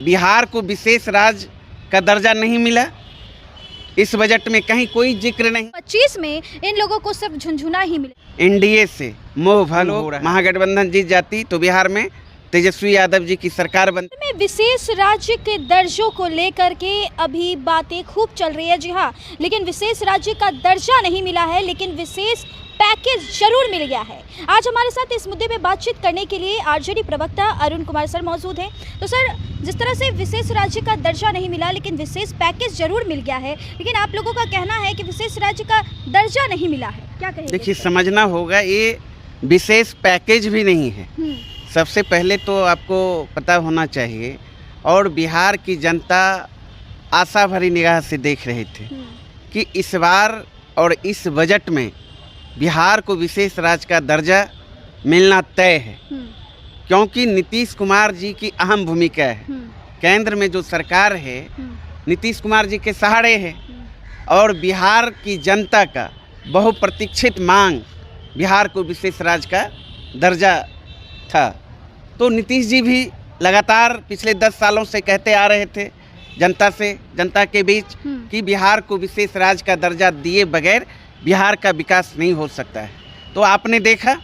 बिहार को विशेष राज्य का दर्जा नहीं मिला, इस बजट में कहीं कोई जिक्र नहीं। 25 में इन लोगों को सिर्फ झुनझुना ही मिले। एनडीए से मोह भंग हो रहा है। महागठबंधन जीत जाती तो बिहार में तेजस्वी यादव जी की सरकार बनती। में विशेष राज्य के दर्जों को लेकर के अभी बातें खूब चल रही है। जी हाँ, लेकिन विशेष राज्य का दर्जा नहीं मिला है, लेकिन विशेष पैकेज जरूर मिल गया है। आज हमारे साथ इस मुद्दे पे बातचीत करने के लिए आरजेडी प्रवक्ता अरुण कुमार सर मौजूद हैं। तो सर, जिस तरह से विशेष राज्य का दर्जा नहीं मिला लेकिन विशेष पैकेज जरूर मिल गया है, लेकिन आप लोगों का कहना है कि विशेष राज्य का दर्जा नहीं मिला है, क्या कहेंगे? देखिए, समझना होगा, ये विशेष पैकेज भी नहीं है। सबसे पहले तो आपको पता होना चाहिए, और बिहार की जनता आशा भरी निगाह से देख रहे थे कि इस बार और इस बजट में बिहार को विशेष राज्य का दर्जा मिलना तय है, क्योंकि नीतीश कुमार जी की अहम भूमिका है। केंद्र में जो सरकार है नीतीश कुमार जी के सहारे है, और बिहार की जनता का बहुप्रतीक्षित मांग बिहार को विशेष राज्य का दर्जा था। तो नीतीश जी भी लगातार पिछले 10 सालों से कहते आ रहे थे जनता के बीच कि बिहार को विशेष राज्य का दर्जा दिए बगैर बिहार का विकास नहीं हो सकता है। तो आपने देखा,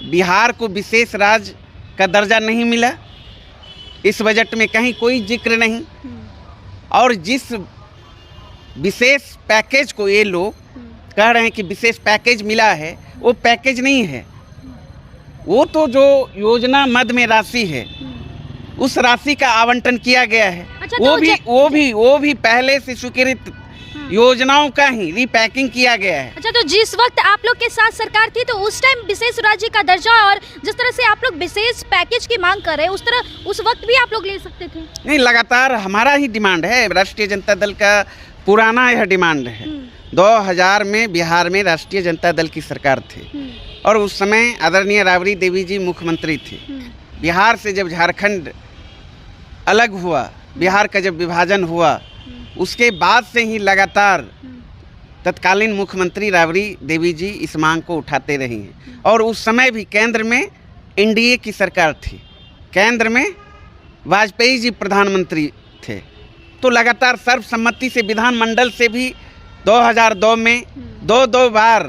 बिहार को विशेष राज्य का दर्जा नहीं मिला, इस बजट में कहीं कोई जिक्र नहीं। और जिस विशेष पैकेज को ये लोग कह रहे हैं कि विशेष पैकेज मिला है, वो पैकेज नहीं है। वो तो जो योजना मद में राशि है, उस राशि का आवंटन किया गया है। अच्छा, वो भी पहले से स्वीकृत योजनाओं का ही रिपैकिंग किया गया है। अच्छा, तो जिस वक्त आप लोग के साथ सरकार थी तो उस टाइम विशेष राज्य का दर्जा और जिस तरह से आप लोग विशेष पैकेज की मांग कर रहे हैं, उस वक्त भी आप लोग ले सकते थे? नहीं, लगातार हमारा ही डिमांड है। राष्ट्रीय जनता दल का पुराना यह डिमांड है। 2000 में बिहार में राष्ट्रीय जनता दल की सरकार थी, और उस समय आदरणीय राबड़ी देवी जी मुख्यमंत्री थी। बिहार से जब झारखंड अलग हुआ, बिहार का जब विभाजन हुआ, उसके बाद से ही लगातार तत्कालीन मुख्यमंत्री राबड़ी देवी जी इस मांग को उठाते रही हैं। और उस समय भी केंद्र में एनडीए की सरकार थी, केंद्र में वाजपेयी जी प्रधानमंत्री थे। तो लगातार सर्वसम्मति से विधानमंडल से भी 2002 में दो बार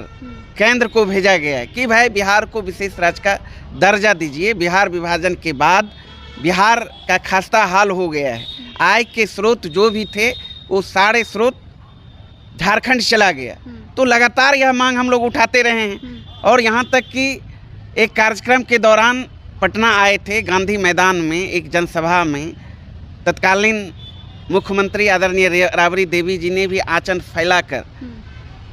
केंद्र को भेजा गया है कि भाई बिहार को विशेष राज्य का दर्जा दीजिए। बिहार विभाजन के बाद बिहार का खस्ता हाल हो गया है। आय के स्रोत जो भी थे वो सारे स्रोत झारखंड चला गया। तो लगातार यह मांग हम लोग उठाते रहे हैं, और यहाँ तक कि एक कार्यक्रम के दौरान पटना आए थे, गांधी मैदान में एक जनसभा में तत्कालीन मुख्यमंत्री आदरणीय राबड़ी देवी जी ने भी आंचल फैलाकर,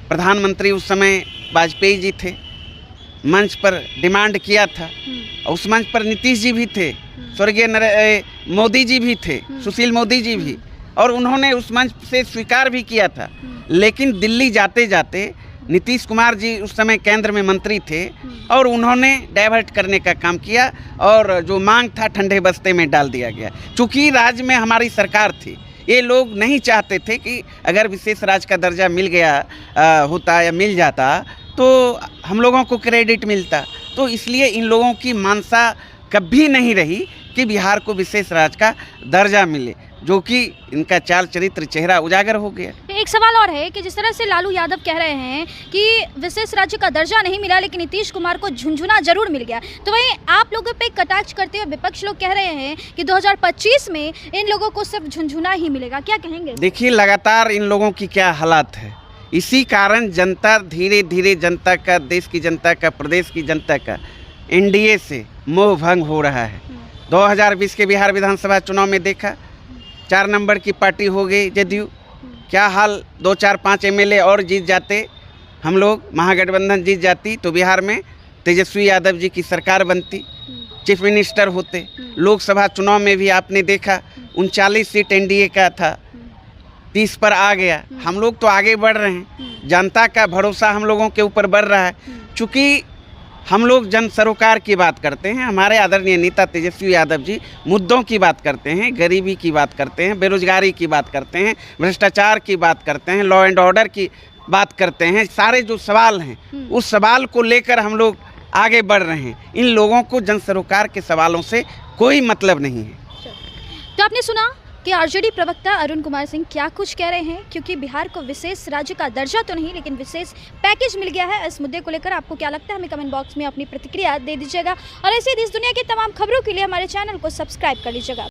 प्रधानमंत्री उस समय वाजपेयी जी थे, मंच पर डिमांड किया था। उस मंच पर नीतीश जी भी थे, स्वर्गीय मोदी जी भी थे, सुशील मोदी जी भी, और उन्होंने उस मंच से स्वीकार भी किया था। लेकिन दिल्ली जाते जाते नीतीश कुमार जी उस समय केंद्र में मंत्री थे, और उन्होंने डाइवर्ट करने का काम किया, और जो मांग था ठंडे बस्ते में डाल दिया गया। चूँकि राज्य में हमारी सरकार थी, ये लोग नहीं चाहते थे कि अगर विशेष राज्य का दर्जा मिल गया होता या मिल जाता तो हम लोगों को क्रेडिट मिलता। तो इसलिए इन लोगों की मानसा कभी नहीं रही कि बिहार को विशेष राज्य का दर्जा मिले, जो कि इनका चाल चरित्र चेहरा उजागर हो गया। एक सवाल और है कि जिस तरह से लालू यादव कह रहे हैं कि विशेष राज्य का दर्जा नहीं मिला लेकिन नीतीश कुमार को झुनझुना जरूर मिल गया, तो वहीं आप लोगों पे कटाक्ष करते हुए विपक्ष लोग कह रहे हैं कि 2025 में इन लोगों को सिर्फ झुनझुना ही मिलेगा, क्या कहेंगे? देखिए, लगातार इन लोगों की क्या हालात है। इसी कारण जनता धीरे धीरे, जनता का, देश की जनता का, प्रदेश की जनता का एनडीए से मोह भंग हो रहा है। 2020 के बिहार विधानसभा चुनाव में देखा, 4 नंबर की पार्टी हो गई जदयू। क्या हाल, 2, 4, 5 एमएलए और जीत जाते, हम लोग महागठबंधन जीत जाती तो बिहार में तेजस्वी यादव जी की सरकार बनती, चीफ मिनिस्टर होते। लोकसभा चुनाव में भी आपने देखा 39 सीट एनडीए का था, 30 पर आ गया। हम लोग तो आगे बढ़ रहे हैं, जनता का भरोसा हम लोगों के ऊपर बढ़ रहा है। चूँकि हम लोग जन सरोकार की बात करते हैं, हमारे आदरणीय नेता तेजस्वी यादव जी मुद्दों की बात करते हैं, गरीबी की बात करते हैं, बेरोजगारी की बात करते हैं, भ्रष्टाचार की बात करते हैं, लॉ एंड ऑर्डर की बात करते हैं। सारे जो सवाल हैं उस सवाल को लेकर हम लोग आगे बढ़ रहे हैं। इन लोगों को जन सरोकार के सवालों से कोई मतलब नहीं है। तो आपने सुना कि आरजेडी प्रवक्ता अरुण कुमार सिंह क्या कुछ कह रहे हैं, क्योंकि बिहार को विशेष राज्य का दर्जा तो नहीं लेकिन विशेष पैकेज मिल गया है। इस मुद्दे को लेकर आपको क्या लगता है, हमें कमेंट बॉक्स में अपनी प्रतिक्रिया दे दीजिएगा और ऐसे ही देश दुनिया की तमाम खबरों के लिए हमारे चैनल को सब्सक्राइब कर लीजिएगा।